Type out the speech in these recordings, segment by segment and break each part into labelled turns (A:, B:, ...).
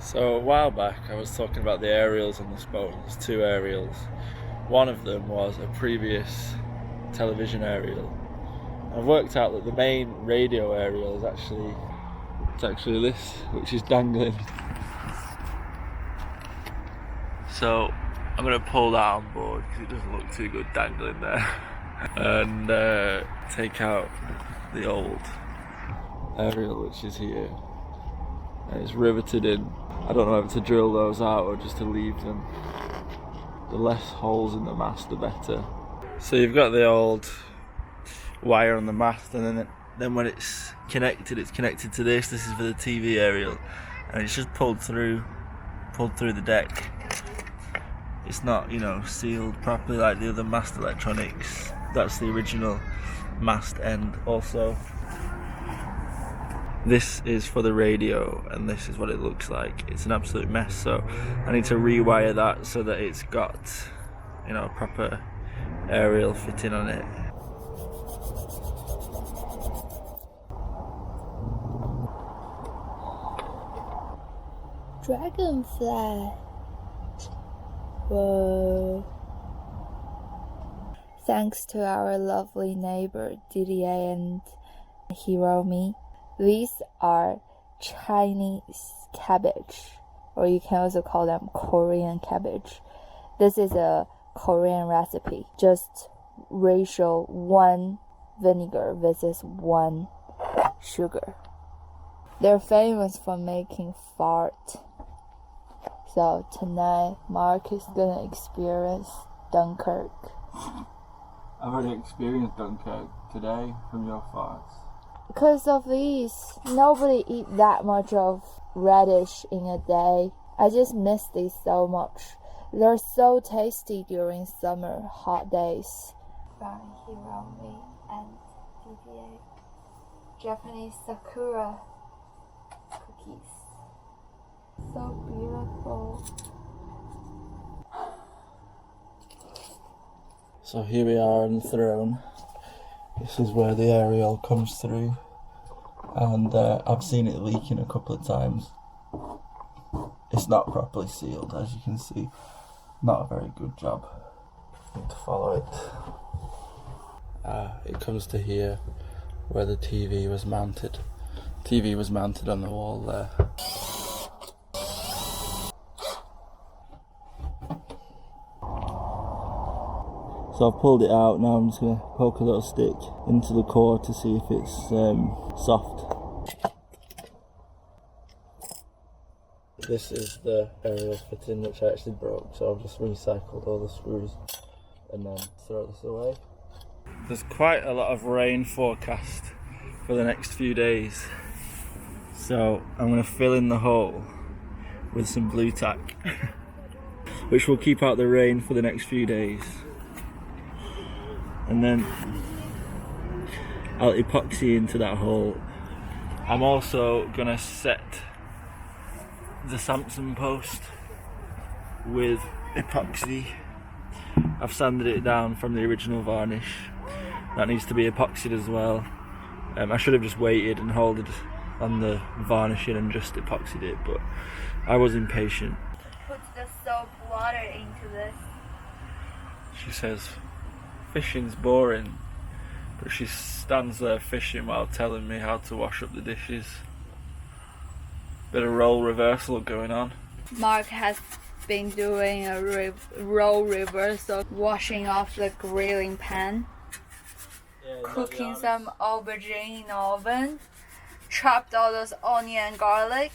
A: So a while back I was talking about the aerials on this boat. There's two aerials. One of them was a previous television aerial. I've worked out that the main radio aerial is actually this, which is dangling. So I'm going to pull that on board because it doesn't look too good dangling there. And take out the old aerial, which is here. And it's riveted in. I don't know whether to drill those out or just to leave them. The less holes in the mast, the better. So you've got the old wire on the mast, and then when it's connected to this. This is for the TV aerial, and it's just pulled through the deck. It's not, sealed properly like the other mast electronics. That's the original mast end also. This is for the radio, and this is what it looks like. It's an absolute mess, so I need to rewire that so that it's got, a proper aerial fitting on it.
B: Dragonfly. Whoa. Thanks to our lovely neighbor Didier and Hiromi. These are Chinese cabbage, or you can also call them Korean cabbage. This is a Korean recipe, just ratio 1 vinegar versus 1 sugar. They're famous for making fart. So tonight, Mark is gonna experience Dunkirk.
A: I've already experienced Dunkirk today from your farts.
B: Because of these, nobody eat that much of radish in a day. I just miss these so much. They're so tasty during summer hot days. From Hiromi and Didier. Japanese sakura cookies. So beautiful.
A: So here we are on the throne. This is where the aerial comes through, and I've seen it leaking a couple of times. It's not properly sealed, as you can see. Not a very good job. Need to follow it. It comes to here, where the TV was mounted. TV was mounted on the wall there. So I've pulled it out. Now I'm just going to poke a little stick into the core to see if it's soft. This is the aerial fitting which I actually broke, so I've just recycled all the screws and then throw this away. There's quite a lot of rain forecast for the next few days, so I'm going to fill in the hole with some blue tack which will keep out the rain for the next few days. And then I'll epoxy into that hole. I'm also gonna set the Samsung post with epoxy. I've sanded it down from the original varnish. That needs to be epoxied as well. I should have just waited and held on the varnishing and just epoxied it, but I was impatient.
B: Put the soap water into this.
A: She says fishing's boring, but she stands there fishing while telling me how to wash up the dishes. Bit of role reversal going on.
B: Mark has been doing a role reversal, washing off the grilling pan, cooking some aubergine in the oven, chopped all those onion and garlic.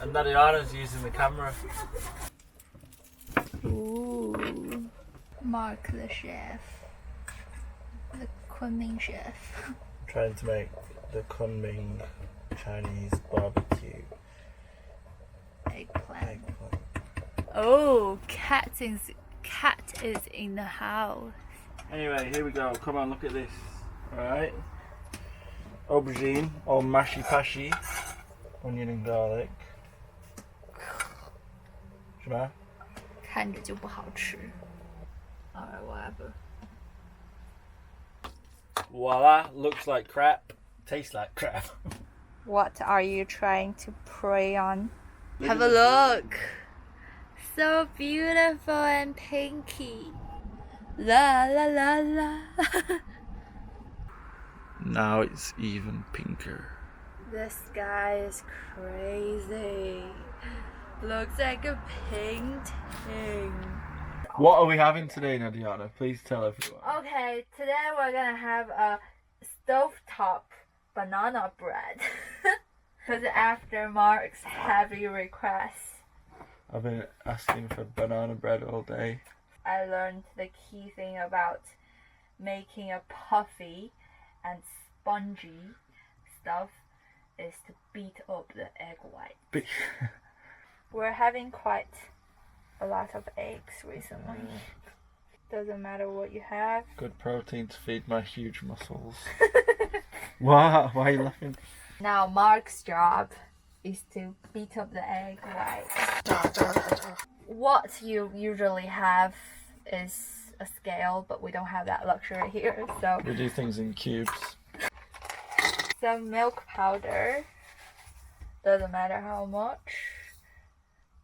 A: And Nadiana's using the camera.
B: Ooh. Mark the chef. The Kunming chef.
A: Trying to make the Kunming Chinese barbecue.
B: Eggplant. Oh, cat is in the house.
A: Anyway, here we go. Come on, look at this. Alright. Aubergine, or mashy pashy. Onion and garlic. 是吧？
B: 看着就不好吃。Alright, whatever.
A: Voila, looks like crap, tastes like crap.
B: What are you trying to prey on? Have a look! So beautiful and pinky. La la la la.
A: Now it's even pinker.
B: This guy is crazy. Looks like a painting.
A: What are we having today, Nadiana? Please tell everyone.
B: Okay, today we're gonna have a stovetop banana bread. Because after Mark's heavy requests,
A: I've been asking for banana bread all day.
B: I learned the key thing about making a puffy and spongy stuff is to beat up the egg white. We're having quite a lot of eggs recently. Doesn't matter what you have.
A: Good protein to feed my huge muscles. Wow, why are you laughing?
B: Now Mark's job is to beat up the egg white. What you usually have is a scale, but we don't have that luxury here, so
A: We do things in cubes.
B: some milk powder. Doesn't matter how much.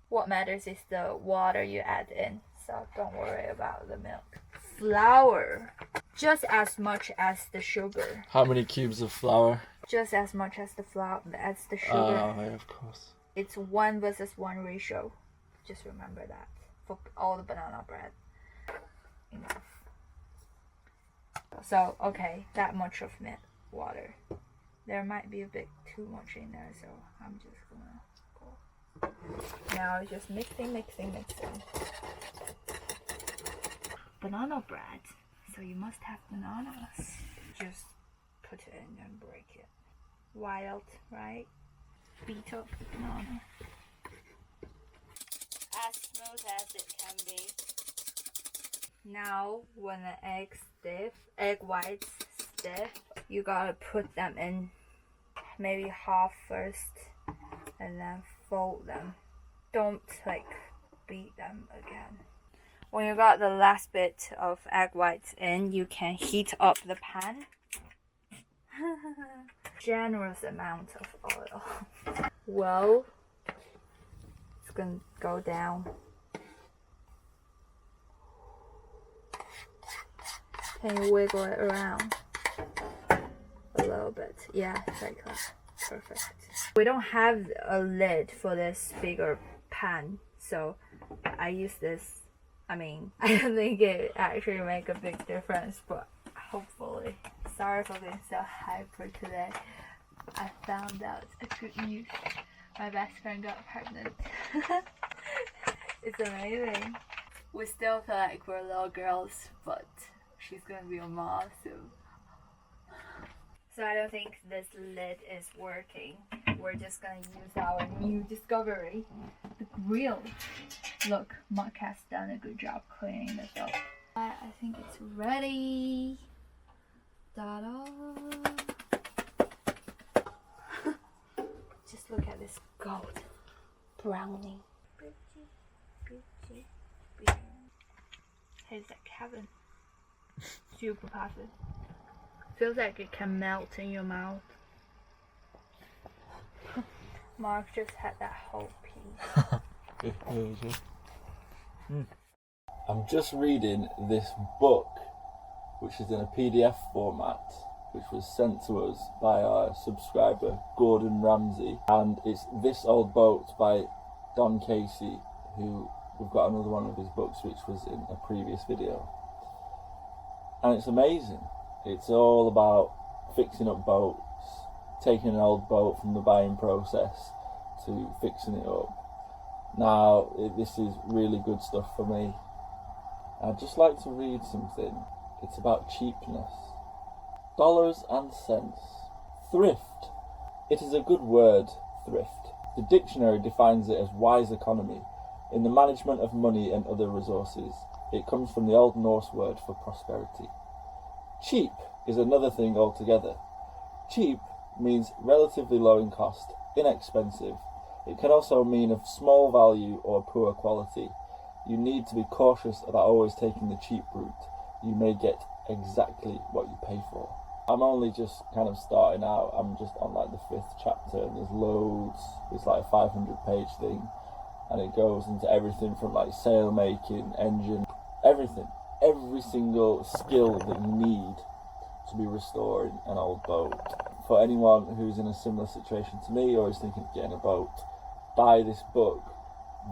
B: What matters is the water you add in, so don't worry about the milk. Flour, just as much as the sugar.
A: How many cubes of flour?
B: Just as much as the flour as the sugar.
A: Oh, yeah, of course.
B: It's 1:1 ratio. Just remember that for all the banana bread. Enough. So okay, that much of water. There might be a bit too much in there, so I'm just gonna go. Now it's just mixing. Banana bread. So you must have bananas. Just put it in and break it. Wild, right? Beat up the banana. As smooth as it can be. Now, when the egg whites stiff, you gotta put them in maybe half first and then fold them. Don't beat them again. When you got the last bit of egg whites in, you can heat up the pan. Generous amount of oil. Well, it's gonna go down. Can you wiggle it around a little bit? Yeah, like that. Perfect. We don't have a lid for this bigger pan, so I use this. I mean, I don't think it actually make a big difference, but hopefully. Sorry for being so hyper today. I found out a good news. My best friend got pregnant. It's amazing. We still feel like we're little girls, but she's gonna be a mom soon. So I don't think this lid is working. We're just gonna use our new discovery, the grill. Look, Mark has done a good job cleaning this up. I think it's ready. Ta-da! Just look at this gold brownie. Beauty. Tastes like heaven. Super puffy. Feels like it can melt in your mouth. Mark just had that whole piece.
A: I'm just reading this book, which is in a PDF format, which was sent to us by our subscriber Gordon Ramsay, and it's This Old Boat by Don Casey, who we've got another one of his books which was in a previous video, and it's amazing. It's all about fixing up boats, taking an old boat from the buying process to fixing it up. Now this is really good stuff for me. I'd just like to read something. It's about cheapness. Dollars and cents. Thrift. It is a good word, thrift. The dictionary defines it as wise economy in the management of money and other resources. It comes from the Old Norse word for prosperity. Cheap is another thing altogether. Cheap means relatively low in cost, inexpensive. It can also mean of small value or poor quality. You need to be cautious about always taking the cheap route. You may get exactly what you pay for. I'm only just kind of starting out. I'm just on like the 5th chapter, and there's loads. It's like a 500-page thing, and it goes into everything from like sail making, engine, everything, every single skill that you need to be restoring an old boat. For anyone who's in a similar situation to me or is thinking of getting a boat, buy this book,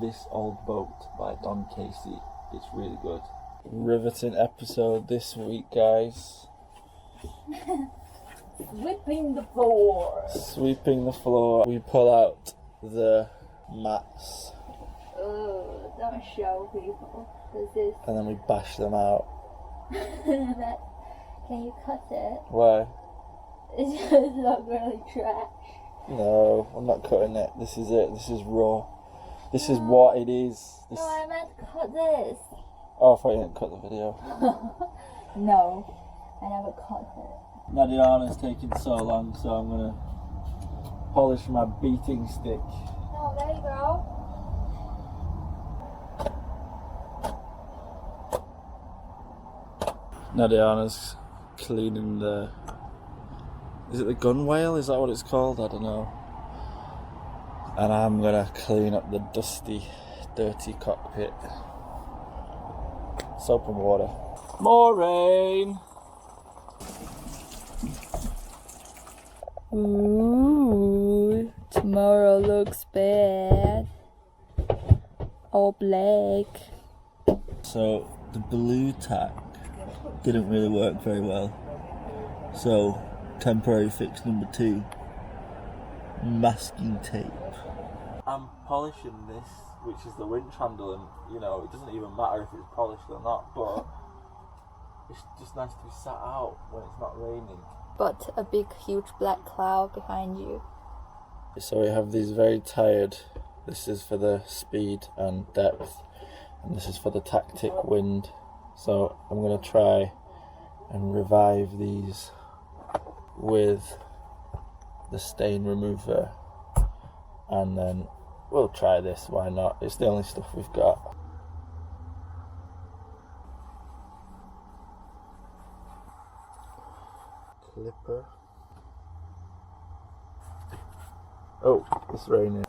A: This Old Boat by Don Casey. It's really good. Riveting episode this week, guys.
B: Sweeping the floor.
A: Sweeping the floor. We pull out the mats.
B: Oh, don't show people. This is...
A: And then we bash them out.
B: Can you cut it?
A: Why?
B: It's just not really trash.
A: No, I'm not cutting it. This is it. This is raw. This is what it is. This...
B: No, I meant cut this.
A: Oh, I thought you didn't cut the video.
B: No, I never cut it.
A: Nadiana's taking so long, so I'm gonna polish my beating stick.
B: No, there you go.
A: Nadiana's cleaning the... Is it the gunwale? Is that what it's called? I don't know. And I'm gonna clean up the dusty, dirty cockpit. Soap and water. More rain!
B: Ooh, tomorrow looks bad. All black.
A: So, the blue tack didn't really work very well. So, temporary fix number 2. Masking tape. I'm polishing this, which is the winch handle, and you know, it doesn't even matter if it's polished or not, but it's just nice to be sat out when it's not raining.
B: But a big, huge black cloud behind you.
A: So we have these very tired, this is for the speed and depth, and this is for the tactic wind. So I'm going to try and revive these with the stain remover, and then we'll try this, why not? It's the only stuff we've got. Clipper. Oh, it's raining.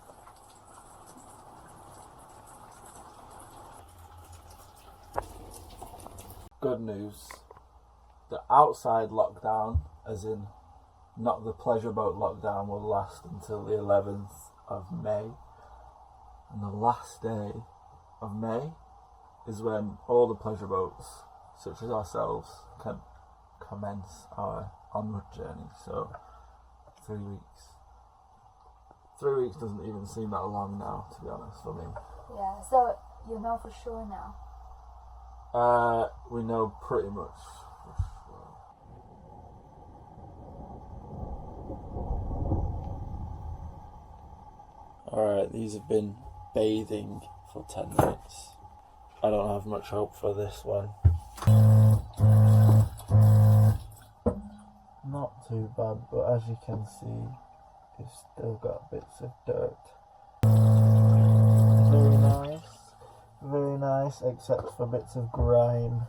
A: Good news. The outside lockdown, as in not the pleasure boat lockdown, will last until the 11th of May. And the last day of May is when all the pleasure boats, such as ourselves, can commence our onward journey. So 3 weeks. 3 weeks doesn't even seem that long now, to be honest, for me.
B: Yeah, so you know for sure now.
A: We know pretty much for sure. Alright, these have been bathing for 10 minutes. I don't have much hope for this one. Not too bad, but as you can see, it's still got bits of dirt. Very nice, except for bits of grime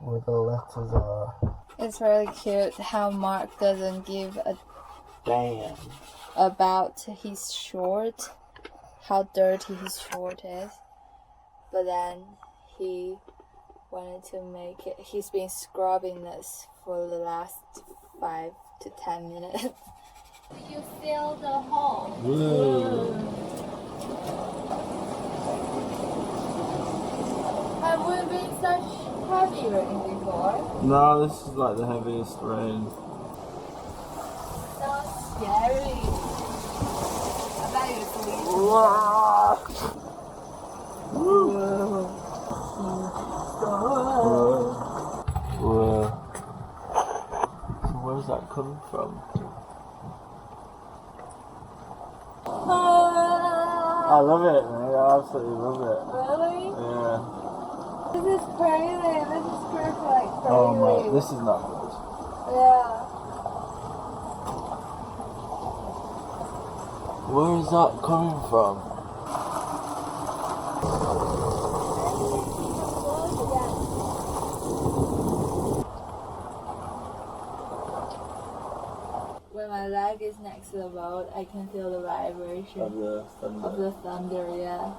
A: where the letters are.
B: It's really cute how Mark doesn't give a
A: damn
B: about his short, how dirty his short is, but then he wanted to make it. He's been scrubbing this for the last 5 to 10 minutes. You fill the hole.
A: Whoa.
B: Have we been such heavy rain before?
A: No, this is like the heaviest rain.
B: So scary. I bet you're sleeping.
A: Whoa. Whoa. So where's that coming from? I love it, man. I absolutely love it.
B: Really?
A: Yeah.
B: This is crazy. This is perfect. Crazy.
A: Oh my, this is not good.
B: Yeah.
A: Where is that coming from?
B: my leg is next to the boat, I can feel the vibration
A: Of the thunder.
B: of the thunder, yeah.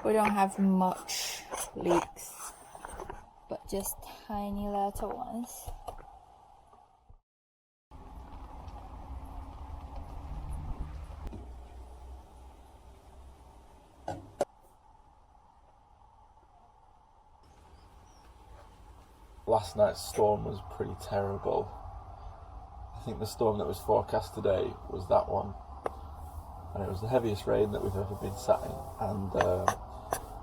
B: We don't have much leaks, but just tiny little ones.
A: Last night's storm was pretty terrible. I think the storm that was forecast today was that one, and it was the heaviest rain that we've ever been sat in, and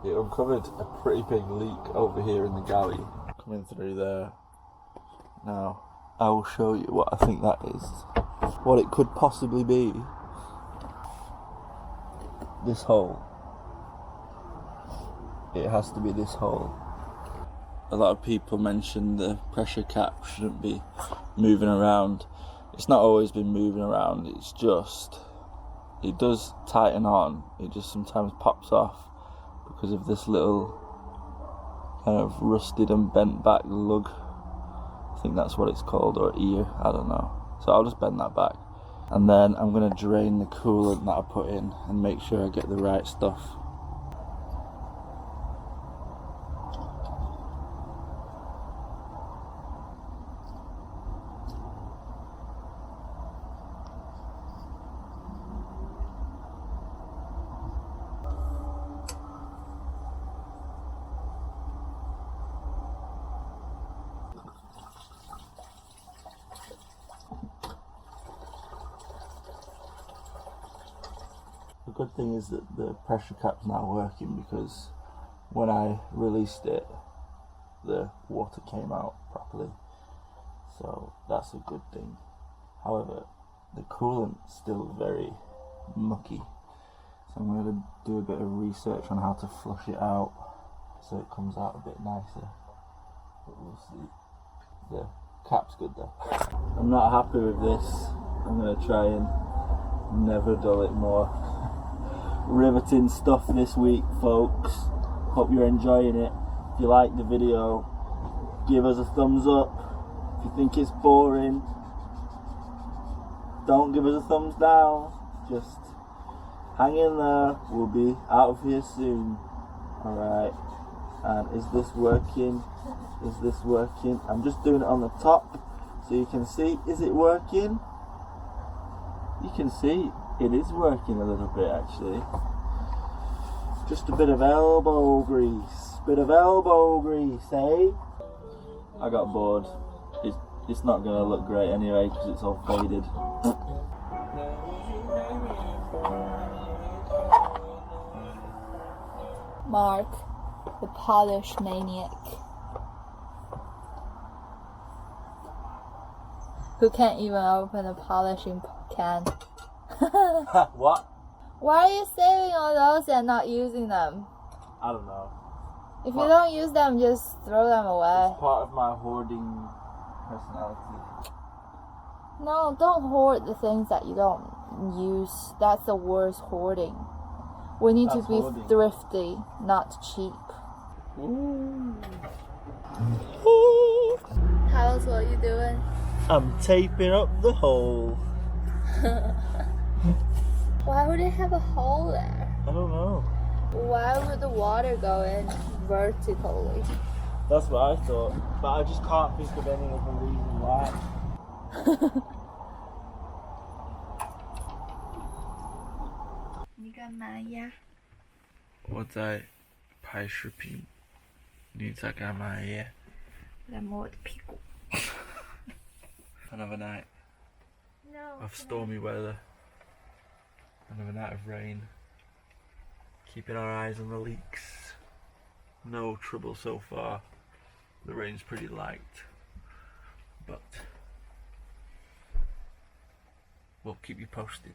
A: it uncovered a pretty big leak over here in the galley coming through there. Now I will show you what I think that is, what it could possibly be. This hole. It has to be this hole. A lot of people mention the pressure cap shouldn't be moving around. It's not always been moving around, it's just, it does tighten on, it just sometimes pops off because of this little kind of rusted and bent back lug. I think that's what it's called, or ear, I don't know. So I'll just bend that back. And then I'm going to drain the coolant that I put in and make sure I get the right stuff. The good thing is that the pressure cap's now working, because when I released it, the water came out properly. So that's a good thing. However, the coolant's still very mucky. So I'm going to do a bit of research on how to flush it out so it comes out a bit nicer. But we'll see. The cap's good though. I'm not happy with this. I'm going to try and never dull it more. Riveting stuff this week, folks. Hope you're enjoying it. If you like the video, give us a thumbs up. If you think it's boring, don't give us a thumbs down. Just hang in there. We'll be out of here soon. Alright. And is this working? Is this working? I'm just doing it on the top so you can see. Is it working? You can see it is working a little bit actually. Just a bit of elbow grease. Bit of elbow grease, eh? I got bored. It's not going to look great anyway because it's all faded.
B: Mark, the polish maniac, who can't even open a polishing can.
A: What?
B: Why are you saving all those and not using them?
A: I don't know.
B: If you don't use them, just throw them away.
A: It's part of my hoarding personality.
B: No, don't hoard the things that you don't use. That's the worst hoarding. We need to be
A: hoarding.
B: thrifty, not cheap.
A: Ooh.
B: Tell us what you're doing.
A: I'm taping up the hole.
B: Why would it have a hole there?
A: I don't know.
B: Why would the water go in vertically?
A: That's what I thought, but I just can't think of any other reason why.
B: 你干嘛呀？
A: 我在拍视频。你在干嘛呀？
B: 在摸我的屁股。
A: Another night
B: No.
A: of stormy weather. Another night of rain. Keeping our eyes on the leaks. No trouble so far. The rain's pretty light, but we'll keep you posted.